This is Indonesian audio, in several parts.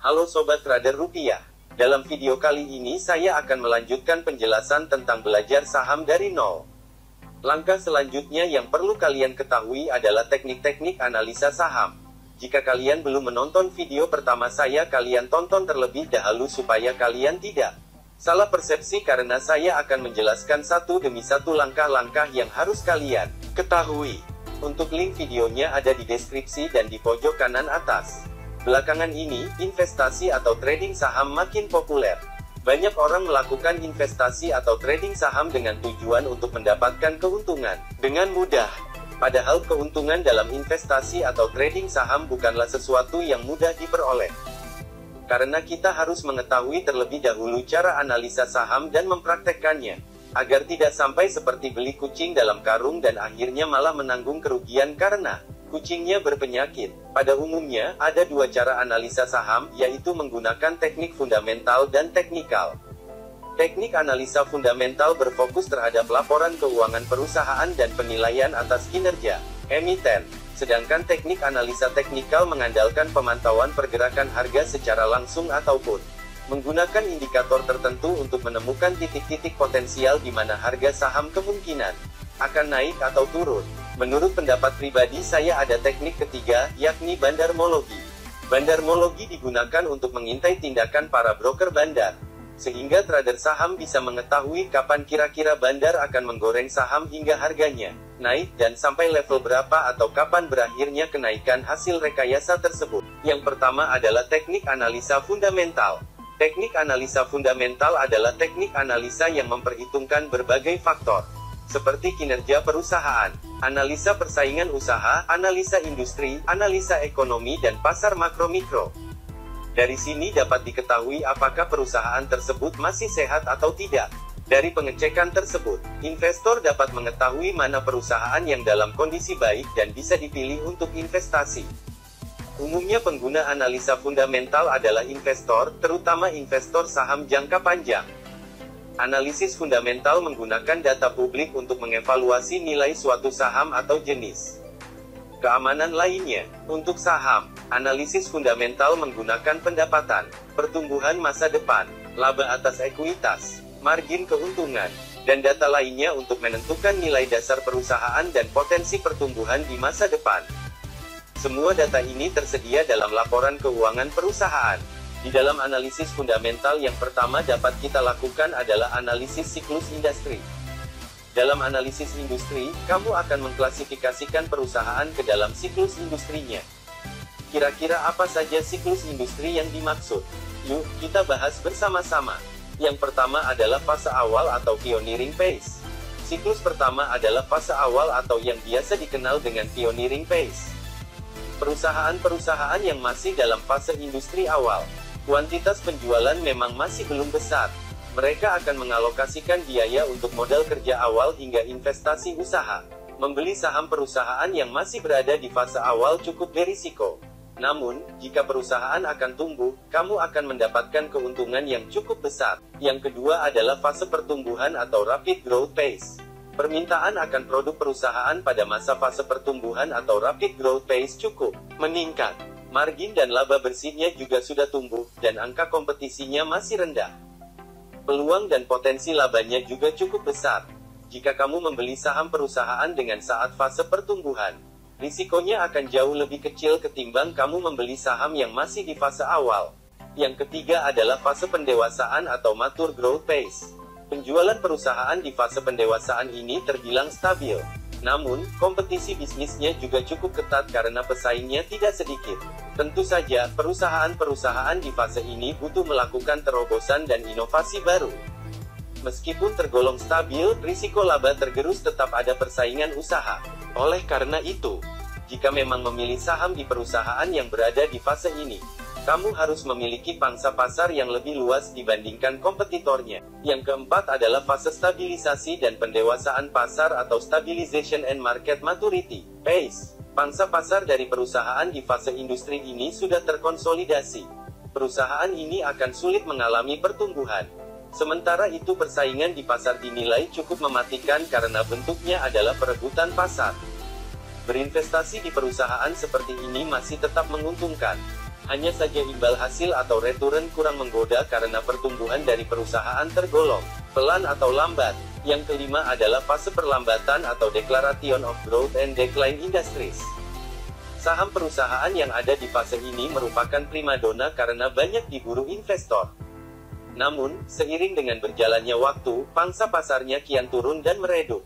Halo Sobat Trader Rupiah. Dalam video kali ini saya akan melanjutkan penjelasan tentang belajar saham dari nol. Langkah selanjutnya yang perlu kalian ketahui adalah teknik-teknik analisa saham. Jika kalian belum menonton video pertama saya, kalian tonton terlebih dahulu supaya kalian tidak salah persepsi, karena saya akan menjelaskan satu demi satu langkah-langkah yang harus kalian ketahui. Untuk link videonya ada di deskripsi dan di pojok kanan atas. Belakangan ini, investasi atau trading saham makin populer. Banyak orang melakukan investasi atau trading saham dengan tujuan untuk mendapatkan keuntungan dengan mudah. Padahal keuntungan dalam investasi atau trading saham bukanlah sesuatu yang mudah diperoleh. Karena kita harus mengetahui terlebih dahulu cara analisa saham dan mempraktekkannya, agar tidak sampai seperti beli kucing dalam karung dan akhirnya malah menanggung kerugian karena kucingnya berpenyakit. Pada umumnya, ada dua cara analisa saham, yaitu menggunakan teknik fundamental dan teknikal. Teknik analisa fundamental berfokus terhadap laporan keuangan perusahaan dan penilaian atas kinerja emiten. Sedangkan teknik analisa teknikal mengandalkan pemantauan pergerakan harga secara langsung ataupun menggunakan indikator tertentu untuk menemukan titik-titik potensial di mana harga saham kemungkinan akan naik atau turun. Menurut pendapat pribadi saya, ada teknik ketiga, yakni bandarmologi. Bandarmologi digunakan untuk mengintai tindakan para broker bandar, sehingga trader saham bisa mengetahui kapan kira-kira bandar akan menggoreng saham hingga harganya naik, dan sampai level berapa atau kapan berakhirnya kenaikan hasil rekayasa tersebut. Yang pertama adalah teknik analisa fundamental. Teknik analisa fundamental adalah teknik analisa yang memperhitungkan berbagai faktor, seperti kinerja perusahaan, analisa persaingan usaha, analisa industri, analisa ekonomi dan pasar makro-mikro. Dari sini dapat diketahui apakah perusahaan tersebut masih sehat atau tidak. Dari pengecekan tersebut, investor dapat mengetahui mana perusahaan yang dalam kondisi baik dan bisa dipilih untuk investasi. Umumnya pengguna analisa fundamental adalah investor, terutama investor saham jangka panjang. Analisis fundamental menggunakan data publik untuk mengevaluasi nilai suatu saham atau jenis keamanan lainnya. Untuk saham, analisis fundamental menggunakan pendapatan, pertumbuhan masa depan, laba atas ekuitas, margin keuntungan, dan data lainnya untuk menentukan nilai dasar perusahaan dan potensi pertumbuhan di masa depan. Semua data ini tersedia dalam laporan keuangan perusahaan. Di dalam analisis fundamental, yang pertama dapat kita lakukan adalah analisis siklus industri. Dalam analisis industri, kamu akan mengklasifikasikan perusahaan ke dalam siklus industrinya. Kira-kira apa saja siklus industri yang dimaksud? Yuk, kita bahas bersama-sama. Yang pertama adalah fase awal atau pioneering phase. Siklus pertama adalah fase awal atau yang biasa dikenal dengan pioneering phase. Perusahaan-perusahaan yang masih dalam fase industri awal, kuantitas penjualan memang masih belum besar. Mereka akan mengalokasikan biaya untuk modal kerja awal hingga investasi usaha. Membeli saham perusahaan yang masih berada di fase awal cukup berisiko. Namun, jika perusahaan akan tumbuh, kamu akan mendapatkan keuntungan yang cukup besar. Yang kedua adalah fase pertumbuhan atau rapid growth phase. Permintaan akan produk perusahaan pada masa fase pertumbuhan atau rapid growth phase cukup meningkat. Margin dan laba bersihnya juga sudah tumbuh, dan angka kompetisinya masih rendah. Peluang dan potensi labanya juga cukup besar. Jika kamu membeli saham perusahaan dengan saat fase pertumbuhan, risikonya akan jauh lebih kecil ketimbang kamu membeli saham yang masih di fase awal. Yang ketiga adalah fase pendewasaan atau mature growth phase. Penjualan perusahaan di fase pendewasaan ini terbilang stabil. Namun, kompetisi bisnisnya juga cukup ketat karena pesaingnya tidak sedikit. Tentu saja, perusahaan-perusahaan di fase ini butuh melakukan terobosan dan inovasi baru. Meskipun tergolong stabil, risiko laba tergerus tetap ada persaingan usaha. Oleh karena itu, jika memang memilih saham di perusahaan yang berada di fase ini, kamu harus memiliki pangsa pasar yang lebih luas dibandingkan kompetitornya. Yang keempat adalah fase stabilisasi dan pendewasaan pasar atau stabilization and market maturity phase. Pangsa pasar dari perusahaan di fase industri ini sudah terkonsolidasi. Perusahaan ini akan sulit mengalami pertumbuhan. Sementara itu persaingan di pasar dinilai cukup mematikan karena bentuknya adalah perebutan pasar. Berinvestasi di perusahaan seperti ini masih tetap menguntungkan. Hanya saja imbal hasil atau return kurang menggoda karena pertumbuhan dari perusahaan tergolong pelan atau lambat. Yang kelima adalah fase perlambatan atau Declaration of Growth and Decline Industries. Saham perusahaan yang ada di fase ini merupakan primadona karena banyak diburu investor. Namun, seiring dengan berjalannya waktu, pangsa pasarnya kian turun dan meredup.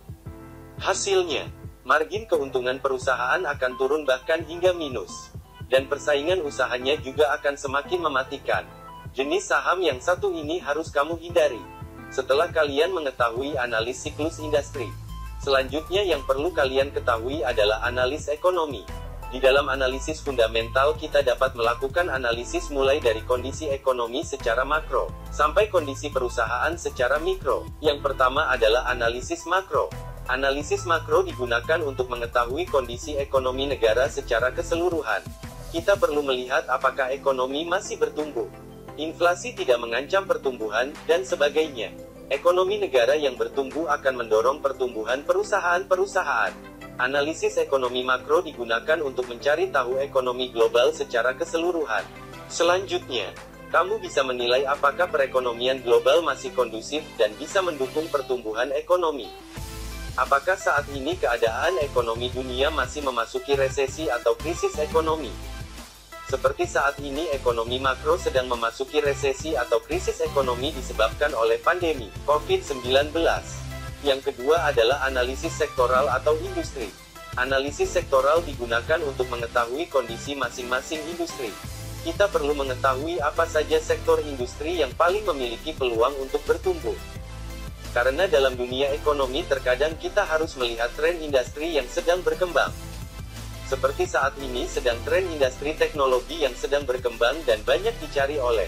Hasilnya, margin keuntungan perusahaan akan turun bahkan hingga minus. Dan persaingan usahanya juga akan semakin mematikan. Jenis saham yang satu ini harus kamu hindari. Setelah kalian mengetahui analis siklus industri, selanjutnya yang perlu kalian ketahui adalah analis ekonomi. Di dalam analisis fundamental kita dapat melakukan analisis mulai dari kondisi ekonomi secara makro, sampai kondisi perusahaan secara mikro. Yang pertama adalah analisis makro. Analisis makro digunakan untuk mengetahui kondisi ekonomi negara secara keseluruhan. Kita perlu melihat apakah ekonomi masih bertumbuh, inflasi tidak mengancam pertumbuhan, dan sebagainya. Ekonomi negara yang bertumbuh akan mendorong pertumbuhan perusahaan-perusahaan. Analisis ekonomi makro digunakan untuk mencari tahu ekonomi global secara keseluruhan. Selanjutnya, kamu bisa menilai apakah perekonomian global masih kondusif dan bisa mendukung pertumbuhan ekonomi. Apakah saat ini keadaan ekonomi dunia masih memasuki resesi atau krisis ekonomi? Seperti saat ini ekonomi makro sedang memasuki resesi atau krisis ekonomi disebabkan oleh pandemi COVID-19. Yang kedua adalah analisis sektoral atau industri. Analisis sektoral digunakan untuk mengetahui kondisi masing-masing industri. Kita perlu mengetahui apa saja sektor industri yang paling memiliki peluang untuk bertumbuh. Karena dalam dunia ekonomi terkadang kita harus melihat tren industri yang sedang berkembang. Seperti saat ini sedang tren industri teknologi yang sedang berkembang dan banyak dicari oleh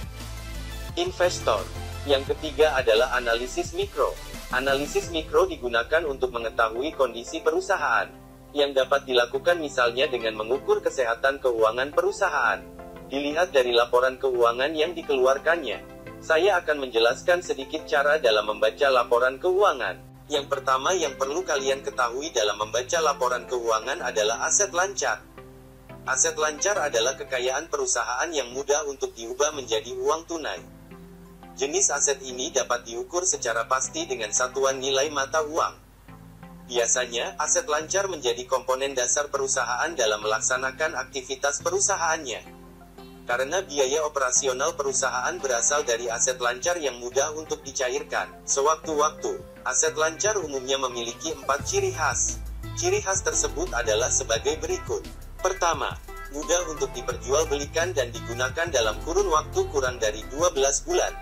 investor. Yang ketiga adalah analisis mikro. Analisis mikro digunakan untuk mengetahui kondisi perusahaan, yang dapat dilakukan misalnya dengan mengukur kesehatan keuangan perusahaan. Dilihat dari laporan keuangan yang dikeluarkannya. Saya akan menjelaskan sedikit cara dalam membaca laporan keuangan. Yang pertama yang perlu kalian ketahui dalam membaca laporan keuangan adalah aset lancar. Aset lancar adalah kekayaan perusahaan yang mudah untuk diubah menjadi uang tunai. Jenis aset ini dapat diukur secara pasti dengan satuan nilai mata uang. Biasanya, aset lancar menjadi komponen dasar perusahaan dalam melaksanakan aktivitas perusahaannya. Karena biaya operasional perusahaan berasal dari aset lancar yang mudah untuk dicairkan sewaktu-waktu. Aset lancar umumnya memiliki 4 ciri khas. Ciri khas tersebut adalah sebagai berikut. Pertama, mudah untuk diperjualbelikan dan digunakan dalam kurun waktu kurang dari 12 bulan.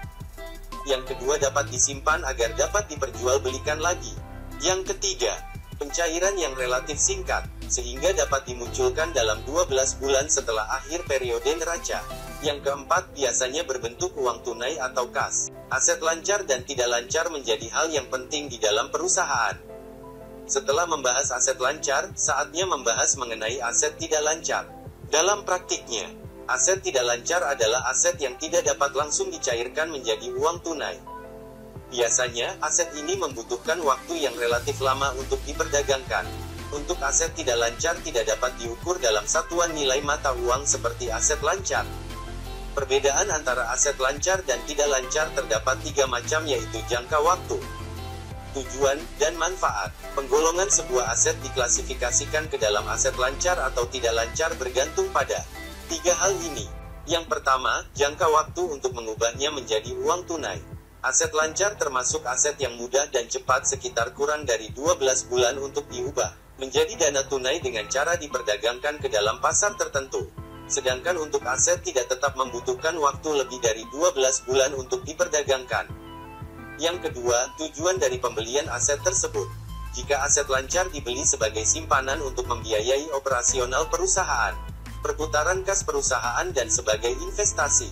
Yang kedua, dapat disimpan agar dapat diperjualbelikan lagi. Yang ketiga, pencairan yang relatif singkat, sehingga dapat dimunculkan dalam 12 bulan setelah akhir periode neraca. Yang keempat, biasanya berbentuk uang tunai atau kas. Aset lancar dan tidak lancar menjadi hal yang penting di dalam perusahaan. Setelah membahas aset lancar, saatnya membahas mengenai aset tidak lancar. Dalam praktiknya, aset tidak lancar adalah aset yang tidak dapat langsung dicairkan menjadi uang tunai. Biasanya, aset ini membutuhkan waktu yang relatif lama untuk diperdagangkan. Untuk aset tidak lancar tidak dapat diukur dalam satuan nilai mata uang seperti aset lancar. Perbedaan antara aset lancar dan tidak lancar terdapat 3 macam, yaitu jangka waktu, tujuan, dan manfaat. Penggolongan sebuah aset diklasifikasikan ke dalam aset lancar atau tidak lancar bergantung pada 3 hal ini. Yang pertama, jangka waktu untuk mengubahnya menjadi uang tunai. Aset lancar termasuk aset yang mudah dan cepat, sekitar kurang dari 12 bulan untuk diubah menjadi dana tunai dengan cara diperdagangkan ke dalam pasar tertentu. Sedangkan untuk aset tidak tetap membutuhkan waktu lebih dari 12 bulan untuk diperdagangkan. Yang kedua, tujuan dari pembelian aset tersebut. Jika aset lancar dibeli sebagai simpanan untuk membiayai operasional perusahaan, perputaran kas perusahaan dan sebagai investasi.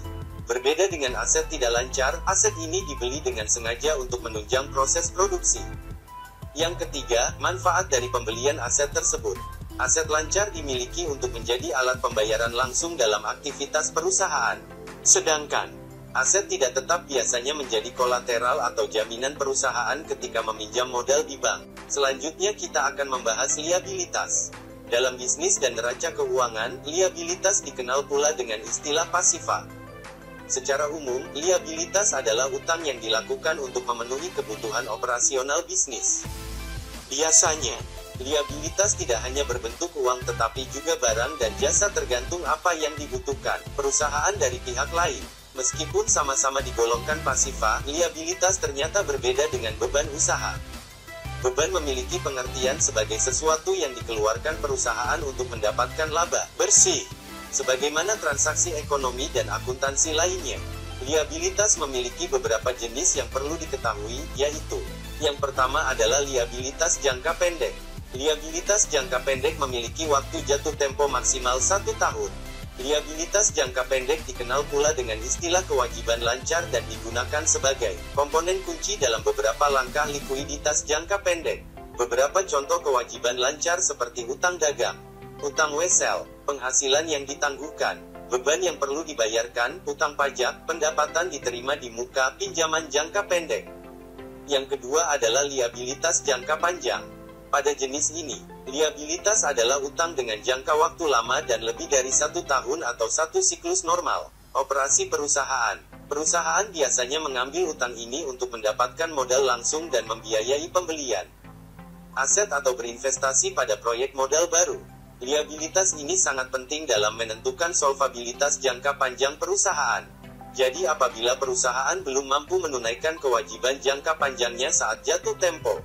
Berbeda dengan aset tidak lancar, aset ini dibeli dengan sengaja untuk menunjang proses produksi. Yang ketiga, manfaat dari pembelian aset tersebut. Aset lancar dimiliki untuk menjadi alat pembayaran langsung dalam aktivitas perusahaan. Sedangkan, aset tidak tetap biasanya menjadi kolateral atau jaminan perusahaan ketika meminjam modal di bank. Selanjutnya kita akan membahas liabilitas. Dalam bisnis dan neraca keuangan, liabilitas dikenal pula dengan istilah pasifa. Secara umum, liabilitas adalah utang yang dilakukan untuk memenuhi kebutuhan operasional bisnis. Biasanya, liabilitas tidak hanya berbentuk uang tetapi juga barang dan jasa tergantung apa yang dibutuhkan perusahaan dari pihak lain. Meskipun sama-sama digolongkan pasifa, liabilitas ternyata berbeda dengan beban usaha. Beban memiliki pengertian sebagai sesuatu yang dikeluarkan perusahaan untuk mendapatkan laba bersih. Sebagaimana transaksi ekonomi dan akuntansi lainnya, liabilitas memiliki beberapa jenis yang perlu diketahui, yaitu: yang pertama adalah liabilitas jangka pendek. Liabilitas jangka pendek memiliki waktu jatuh tempo maksimal 1 tahun. Liabilitas jangka pendek dikenal pula dengan istilah kewajiban lancar dan digunakan sebagai komponen kunci dalam beberapa langkah likuiditas jangka pendek. Beberapa contoh kewajiban lancar seperti utang dagang, utang wesel, penghasilan yang ditangguhkan, beban yang perlu dibayarkan, utang pajak, pendapatan diterima di muka pinjaman jangka pendek. Yang kedua adalah liabilitas jangka panjang. Pada jenis ini, liabilitas adalah utang dengan jangka waktu lama dan lebih dari 1 tahun atau 1 siklus normal operasi perusahaan. Perusahaan biasanya mengambil utang ini untuk mendapatkan modal langsung dan membiayai pembelian aset atau berinvestasi pada proyek modal baru. Liabilitas ini sangat penting dalam menentukan solvabilitas jangka panjang perusahaan. Jadi apabila perusahaan belum mampu menunaikan kewajiban jangka panjangnya saat jatuh tempo,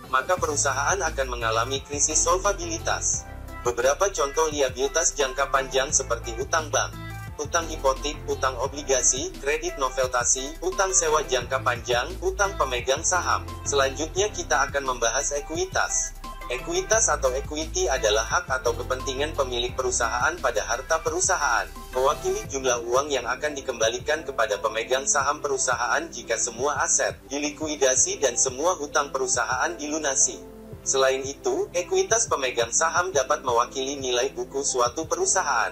maka perusahaan akan mengalami krisis solvabilitas. Beberapa contoh liabilitas jangka panjang seperti utang bank, utang hipotek, utang obligasi, kredit noveltasi, utang sewa jangka panjang, utang pemegang saham. Selanjutnya kita akan membahas ekuitas. Ekuitas atau equity adalah hak atau kepentingan pemilik perusahaan pada harta perusahaan, mewakili jumlah uang yang akan dikembalikan kepada pemegang saham perusahaan jika semua aset dilikuidasi dan semua hutang perusahaan dilunasi. Selain itu, ekuitas pemegang saham dapat mewakili nilai buku suatu perusahaan.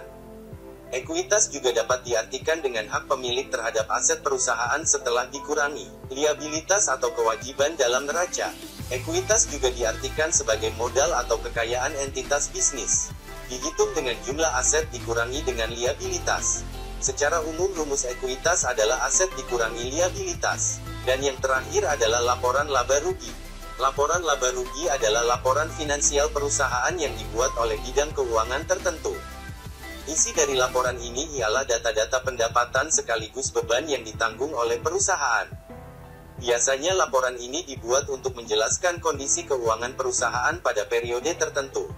Ekuitas juga dapat diartikan dengan hak pemilik terhadap aset perusahaan setelah dikurangi liabilitas atau kewajiban dalam neraca. Ekuitas juga diartikan sebagai modal atau kekayaan entitas bisnis, dihitung dengan jumlah aset dikurangi dengan liabilitas. Secara umum rumus ekuitas adalah aset dikurangi liabilitas. Dan yang terakhir adalah laporan laba rugi. Laporan laba rugi adalah laporan finansial perusahaan yang dibuat oleh bidang keuangan tertentu. Isi dari laporan ini ialah data-data pendapatan sekaligus beban yang ditanggung oleh perusahaan. Biasanya laporan ini dibuat untuk menjelaskan kondisi keuangan perusahaan pada periode tertentu.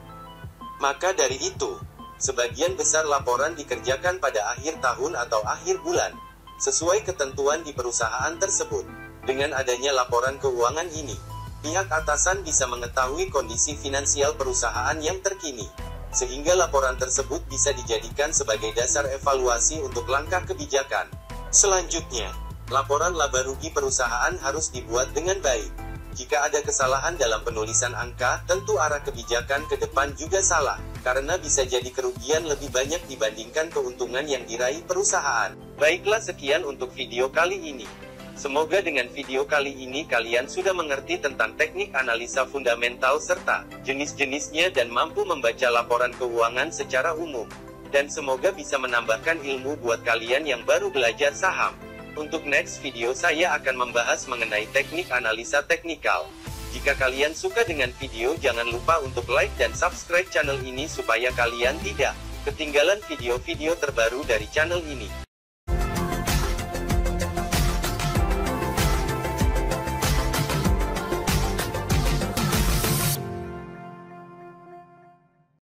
Maka dari itu, sebagian besar laporan dikerjakan pada akhir tahun atau akhir bulan, sesuai ketentuan di perusahaan tersebut. Dengan adanya laporan keuangan ini, pihak atasan bisa mengetahui kondisi finansial perusahaan yang terkini, sehingga laporan tersebut bisa dijadikan sebagai dasar evaluasi untuk langkah kebijakan selanjutnya. Laporan laba rugi perusahaan harus dibuat dengan baik. Jika ada kesalahan dalam penulisan angka, tentu arah kebijakan ke depan juga salah, karena bisa jadi kerugian lebih banyak dibandingkan keuntungan yang diraih perusahaan. Baiklah, sekian untuk video kali ini. Semoga dengan video kali ini kalian sudah mengerti tentang teknik analisa fundamental serta jenis-jenisnya dan mampu membaca laporan keuangan secara umum. Dan semoga bisa menambahkan ilmu buat kalian yang baru belajar saham. Untuk next video saya akan membahas mengenai teknik analisa teknikal. Jika kalian suka dengan video, jangan lupa untuk like dan subscribe channel ini supaya kalian tidak ketinggalan video-video terbaru dari channel ini.